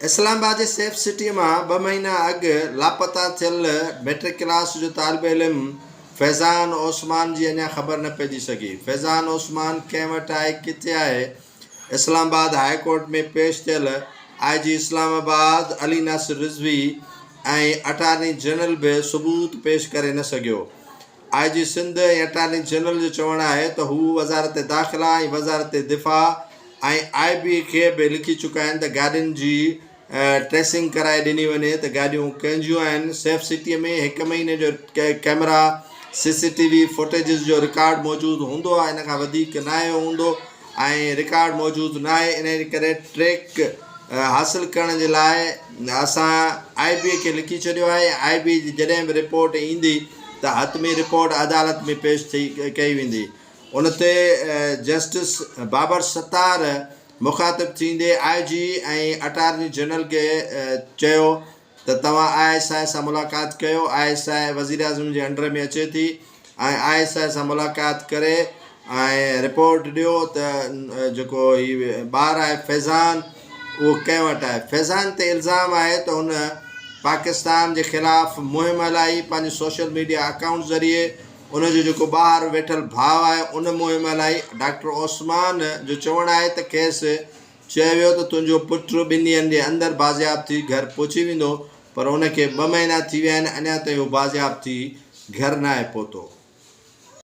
इस्लामाबाद जे safe city में 2 महीना अॻु लापता थियल मैट्रिक क्लास जो तालिब इल्म फैज़ान ओस्मान जी अञा ख़बर न पइजी सघी। फैज़ान ओस्मान कंहिं वटि आहे, किथे आहे? इस्लामाबाद हाई कोर्ट में पेश थियल IG इस्लामाबाद अली नासिर रिज़वी ऐं अटार्नी जनरल भी सबूत पेश करे न सघियो। IG सिंध ऐं अटार्नी जनरल जो चवणु आहे त हू वज़ारत दाख़िला ऐं वज़ारत दिफ़ा ऐं IB खे बि लिखी चुका आहिनि त गाॾियुनि जी ट्रेसिंग कराए ॾिनी वञे त गाॾियूं कंहिंजियूं आहिनि। सेफ सिटीअ में 1 महीने जो कैमरा CCTV फुटेजिस जो रिकॉर्ड मौजूदु हूंदो आहे, इन खां वधीक न आहे हूंदो ऐं रिकॉर्ड मौजूदु न आहे। इन करे ट्रैक हासिल करण जे लाइ असां IB खे लिखी छॾियो आहे। IB जी जॾहिं बि रिपोर्ट ईंदी त हतमी रिपोर्ट अदालत में पेश कई वेंदी। उन ते जस्टिस बाबर सत्तार मुखातिब थींदे IG ऐं अटार्नी जनरल खे चयो त तव्हां ISI सां मुलाक़ात कयो। ISI वज़ीर आज़म जे अंडर में अचे थी ऐं ISI सां मुलाक़ात करे ऐं रिपोर्ट ॾियो त जेको हीउ ॿारु आहे फैज़ान, उहो कंहिं वटि आहे। फैज़ान ते इल्ज़ाम आहे त हुन पाकिस्तान जे ख़िलाफ़ु मुहिम हलाई पंहिंजे सोशल मीडिया अकाउंट ज़रिए। उनजो जेको ॿाहिरि वेठल भाउ आहे उन मुहिम हलाई। डॉक्टर ओस्मान जो चवणु आहे त खेसि चयो वियो त तुंहिंजो पुटु 2 ॾींहंनि जे अंदरि बाज़ियाब थी घर पहुची वेंदो, पर उनखे 2 महीना थी विया आहिनि, अञा ताईं उहो बाज़ियाब थी घर न आहे पहुतो।